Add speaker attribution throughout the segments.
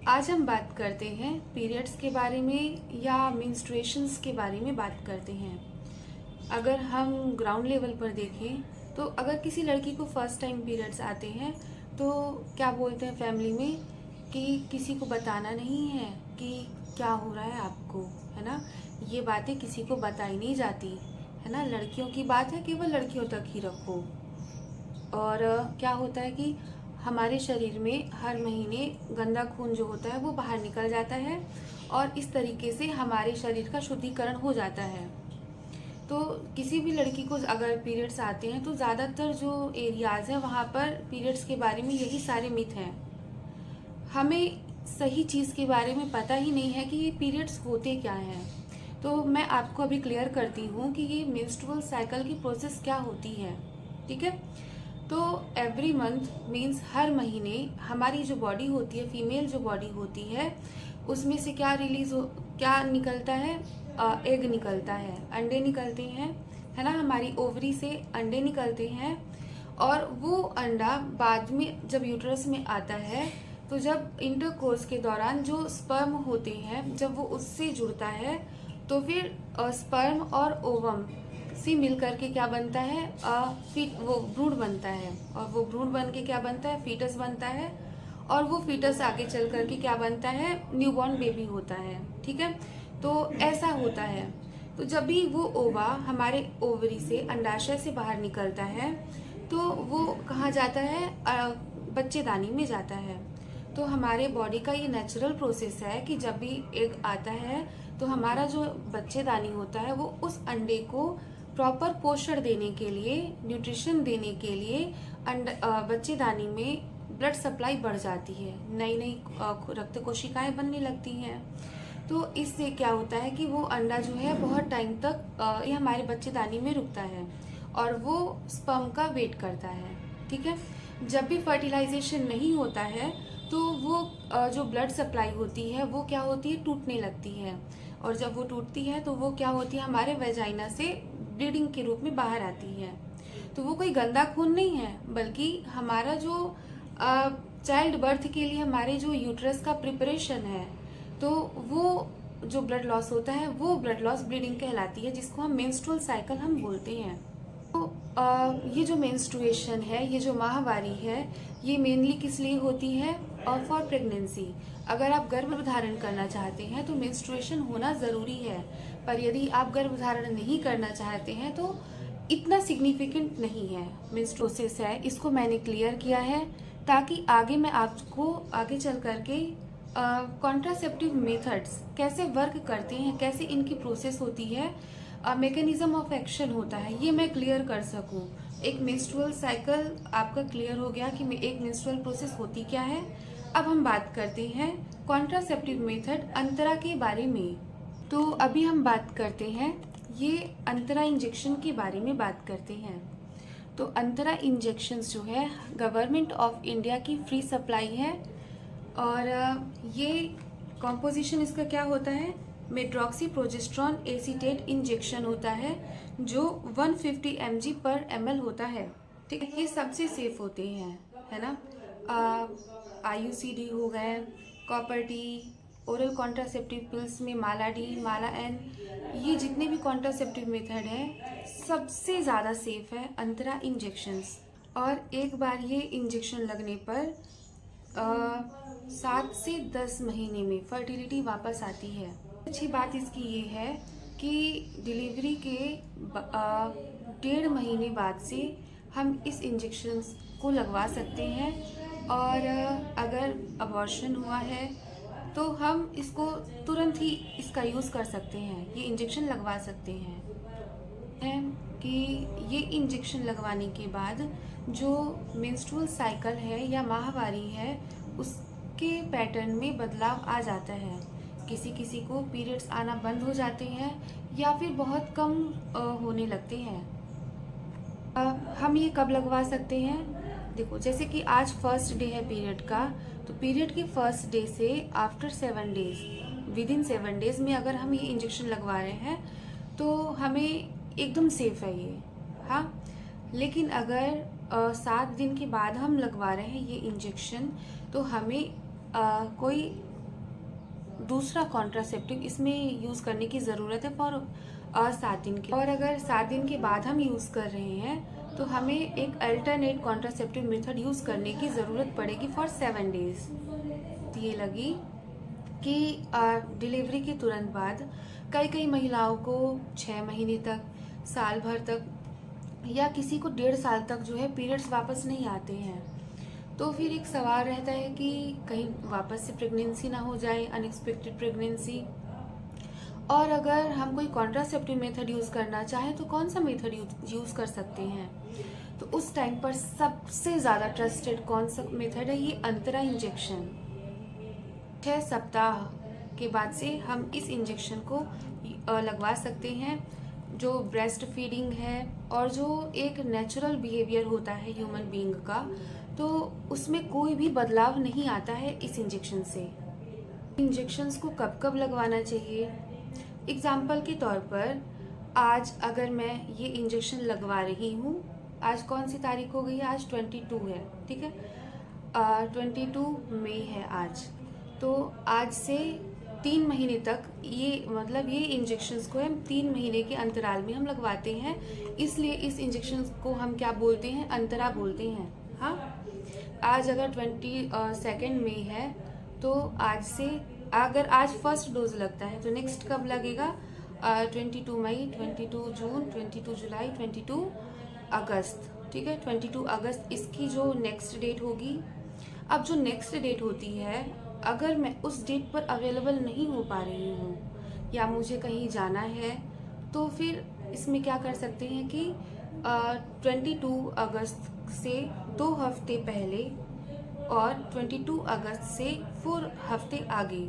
Speaker 1: आज हम बात करते हैं पीरियड्स के बारे में या मेंस्ट्रुएशंस के बारे में बात करते हैं। अगर हम ग्राउंड लेवल पर देखें तो अगर किसी लड़की को फर्स्ट टाइम पीरियड्स आते हैं तो क्या बोलते हैं फैमिली में कि किसी को बताना नहीं है कि क्या हो रहा है आपको, है ना। ये बातें किसी को बताई नहीं जाती, है ना। लड़कियों की बात है, केवल लड़कियों तक ही रखो। और क्या होता है कि हमारे शरीर में हर महीने गंदा खून जो होता है वो बाहर निकल जाता है और इस तरीके से हमारे शरीर का शुद्धिकरण हो जाता है। तो किसी भी लड़की को अगर पीरियड्स आते हैं तो ज़्यादातर जो एरियाज़ हैं वहाँ पर पीरियड्स के बारे में यही सारे मिथ हैं। हमें सही चीज़ के बारे में पता ही नहीं है कि ये पीरियड्स होते क्या हैं। तो मैं आपको अभी क्लियर करती हूँ कि ये मेंस्ट्रुअल साइकिल की प्रोसेस क्या होती है, ठीक है। तो एवरी मंथ मीन्स हर महीने हमारी जो बॉडी होती है, फीमेल जो बॉडी होती है, उसमें से क्या निकलता है, एग निकलता है, अंडे निकलते हैं, है ना। हमारी ओवरी से अंडे निकलते हैं और वो अंडा बाद में जब यूट्रस में आता है तो जब इंटरकोर्स के दौरान जो स्पर्म होते हैं जब वो उससे जुड़ता है तो फिर स्पर्म और ओवम से मिल करके क्या बनता है, वो भ्रूण बनता है और वो भ्रूण बन के क्या बनता है, फीटस बनता है और वो फीटस आगे चल करके क्या बनता है, न्यूबॉर्न बेबी होता है, ठीक है। तो ऐसा होता है। तो जब भी वो ओवा हमारे ओवरी से अंडाशय से बाहर निकलता है तो वो कहाँ जाता है, बच्चेदानी में जाता है। तो हमारे बॉडी का ये नेचुरल प्रोसेस है कि जब भी एग आता है तो हमारा जो बच्चेदानी होता है वो उस अंडे को प्रॉपर पोषण देने के लिए, न्यूट्रिशन देने के लिए बच्चेदानी में ब्लड सप्लाई बढ़ जाती है, नई नई रक्त कोशिकाएं बनने लगती हैं। तो इससे क्या होता है कि वो अंडा जो है बहुत टाइम तक ये हमारे बच्चेदानी में रुकता है और वो स्पर्म का वेट करता है, ठीक है। जब भी फर्टिलाइजेशन नहीं होता है तो वो जो ब्लड सप्लाई होती है वो क्या होती है, टूटने लगती है और जब वो टूटती है तो वो क्या होती है, हमारे वेजाइना से ब्लीडिंग के रूप में बाहर आती है। तो वो कोई गंदा खून नहीं है बल्कि हमारा जो चाइल्ड बर्थ के लिए हमारे जो यूट्रस का प्रिपरेशन है, तो वो जो ब्लड लॉस होता है वो ब्लड लॉस ब्लीडिंग कहलाती है, जिसको हम मेंस्ट्रुअल साइकिल हम बोलते हैं। तो ये जो मेंस्ट्रुएशन है, ये जो माहवारी है, ये मेनली किस लिए होती है, और फॉर प्रेगनेंसी। अगर आप गर्भ धारण करना चाहते हैं तो मेंस्ट्रुएशन होना ज़रूरी है, पर यदि आप गर्भ धारण नहीं करना चाहते हैं तो इतना सिग्निफिकेंट नहीं है। मेंस्ट्रुएशन है, इसको मैंने क्लियर किया है ताकि आगे मैं आपको आगे चल करके कॉन्ट्रासेप्टिव मेथड्स कैसे वर्क करते हैं, कैसे इनकी प्रोसेस होती है, मैकेनिज्म ऑफ एक्शन होता है, ये मैं क्लियर कर सकूं। एक मेंस्ट्रुअल साइकिल आपका क्लियर हो गया कि एक मेंस्ट्रुअल प्रोसेस होती क्या है। अब हम बात करते हैं कॉन्ट्रासेप्टिव मेथड अंतरा के बारे में। तो अभी हम बात करते हैं ये अंतरा इंजेक्शन के बारे में बात करते हैं। तो अंतरा इंजेक्शंस जो है गवर्नमेंट ऑफ इंडिया की फ्री सप्लाई है और ये कॉम्पोजिशन इसका क्या होता है, मेट्रॉक्सीप्रोजेस्टेरॉन एसीटेट इंजेक्शन होता है जो 150 mg पर ml होता है, ठीक है। ये सबसे सेफ होते हैं, है ना। IUCD हो गए, copper T, oral contraceptive pills में माला डी, माला एन, ये जितने भी कॉन्ट्रासेप्टिव मेथड है सबसे ज़्यादा सेफ है अंतरा इंजेक्शंस। और एक बार ये इंजेक्शन लगने पर 7 से 10 महीने में फर्टिलिटी वापस आती है। अच्छी बात इसकी ये है कि डिलीवरी के 1.5 महीने बाद से हम इस इंजेक्शन को लगवा सकते हैं और अगर अबॉर्शन हुआ है तो हम इसको तुरंत ही इसका यूज़ कर सकते हैं, ये इंजेक्शन लगवा सकते हैं। है कि ये इंजेक्शन लगवाने के बाद जो मेंस्ट्रुअल साइकिल है या माहवारी है उसके पैटर्न में बदलाव आ जाता है। किसी किसी को पीरियड्स आना बंद हो जाते हैं या फिर बहुत कम होने लगते हैं। हम ये कब लगवा सकते हैं, देखो जैसे कि आज फर्स्ट डे है पीरियड का, तो पीरियड के फर्स्ट डे से after 7 days, with in 7 days में अगर हम ये इंजेक्शन लगवा रहे हैं तो हमें एकदम सेफ है ये, हाँ। लेकिन अगर 7 दिन के बाद हम लगवा रहे हैं ये इंजेक्शन तो हमें कोई दूसरा कॉन्ट्रासेप्टिव इसमें यूज़ करने की ज़रूरत है फॉर 7 दिन के। और अगर 7 दिन के बाद हम यूज़ कर रहे हैं तो हमें एक अल्टरनेट कॉन्ट्रासेप्टिव मेथड यूज़ करने की ज़रूरत पड़ेगी फॉर 7 डेज। ये लगी कि डिलीवरी के तुरंत बाद कई महिलाओं को 6 महीने तक, साल भर तक या किसी को 1.5 साल तक जो है पीरियड्स वापस नहीं आते हैं। तो फिर एक सवाल रहता है कि कहीं वापस से प्रेगनेंसी ना हो जाए, अनएक्सपेक्टेड प्रेगनेंसी। और अगर हम कोई कॉन्ट्रासेप्टिव मेथड यूज़ करना चाहें तो कौन सा मेथड यूज़ कर सकते हैं? तो उस टाइम पर सबसे ज़्यादा ट्रस्टेड कौन सा मेथड है? ये अंतरा इंजेक्शन। 6 सप्ताह के बाद से हम इस इंजेक्शन को लगवा सकते हैं। जो ब्रेस्ट फीडिंग है और जो एक नेचुरल बिहेवियर होता है ह्यूमन बीइंग का, तो उसमें कोई भी बदलाव नहीं आता है इस इंजेक्शन से। इंजेक्शंस को कब कब लगवाना चाहिए? एग्जाम्पल के तौर पर आज अगर मैं ये इंजेक्शन लगवा रही हूँ, आज कौन सी तारीख हो गई है? आज 22 है, ठीक है। 22 मई है आज। तो आज से 3 महीने तक ये इंजेक्शंस को हम 3 महीने के अंतराल में हम लगवाते हैं। इसलिए इस इंजेक्शंस को हम क्या बोलते हैं? अंतरा बोलते हैं। हाँ, आज अगर 22 मई है तो आज से अगर आज फर्स्ट डोज लगता है तो नेक्स्ट कब लगेगा? 22 मई, 22 जून, 22 जुलाई, 22 अगस्त, ठीक है। 22 अगस्त इसकी जो नेक्स्ट डेट होगी। अब जो नेक्स्ट डेट होती है, अगर मैं उस डेट पर अवेलेबल नहीं हो पा रही हूँ या मुझे कहीं जाना है, तो फिर इसमें क्या कर सकते हैं कि 22 अगस्त से 2 हफ्ते पहले और 22 अगस्त से 4 हफ्ते आगे,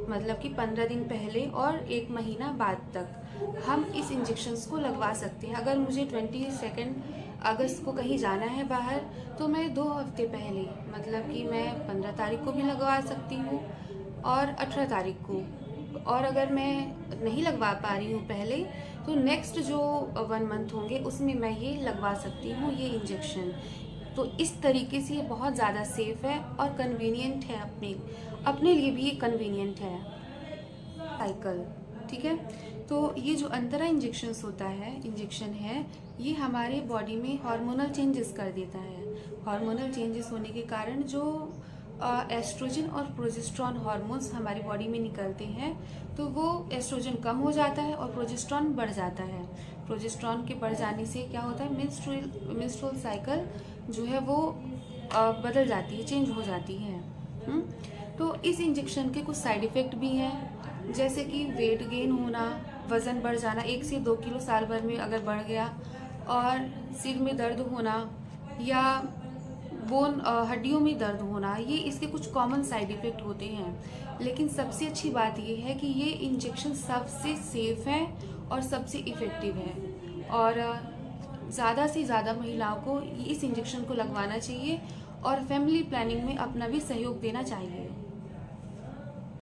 Speaker 1: मतलब कि 15 दिन पहले और 1 महीना बाद तक हम इस इंजेक्शन्स को लगवा सकते हैं। अगर मुझे 22 अगस्त को कहीं जाना है बाहर, तो मैं 2 हफ्ते पहले, मतलब कि मैं 15 तारीख को भी लगवा सकती हूँ और 18 तारीख को। और अगर मैं नहीं लगवा पा रही हूँ पहले, तो नेक्स्ट जो 1 मंथ होंगे उसमें मैं ये लगवा सकती हूँ ये इंजेक्शन। तो इस तरीके से ये बहुत ज़्यादा सेफ़ है और कन्वीनियंट है, अपने लिए भी ये कन्वीनियंट है साइकिल, ठीक है। तो ये जो अंतरा इंजेक्शन है, ये हमारे बॉडी में हार्मोनल चेंजेस कर देता है। हार्मोनल चेंजेस होने के कारण जो एस्ट्रोजन और प्रोजेस्टेरॉन हार्मोन्स हमारी बॉडी में निकलते हैं, तो वो एस्ट्रोजन कम हो जाता है और प्रोजेस्टेरॉन बढ़ जाता है। प्रोजेस्टेरॉन के बढ़ जाने से क्या होता है? मेंस्ट्रुअल साइकिल जो है वो बदल जाती है, चेंज हो जाती है। तो इस इंजेक्शन के कुछ साइड इफ़ेक्ट भी हैं, जैसे कि वेट गेन होना, वज़न बढ़ जाना, 1 से 2 किलो साल भर में अगर बढ़ गया, और सिर में दर्द होना या हड्डियों में दर्द होना, ये इसके कुछ कॉमन साइड इफ़ेक्ट होते हैं। लेकिन सबसे अच्छी बात ये है कि ये इंजेक्शन सबसे सेफ़ है और सबसे इफ़ेक्टिव है, और ज़्यादा से ज़्यादा महिलाओं को इस इंजेक्शन को लगवाना चाहिए और फैमिली प्लानिंग में अपना भी सहयोग देना चाहिए।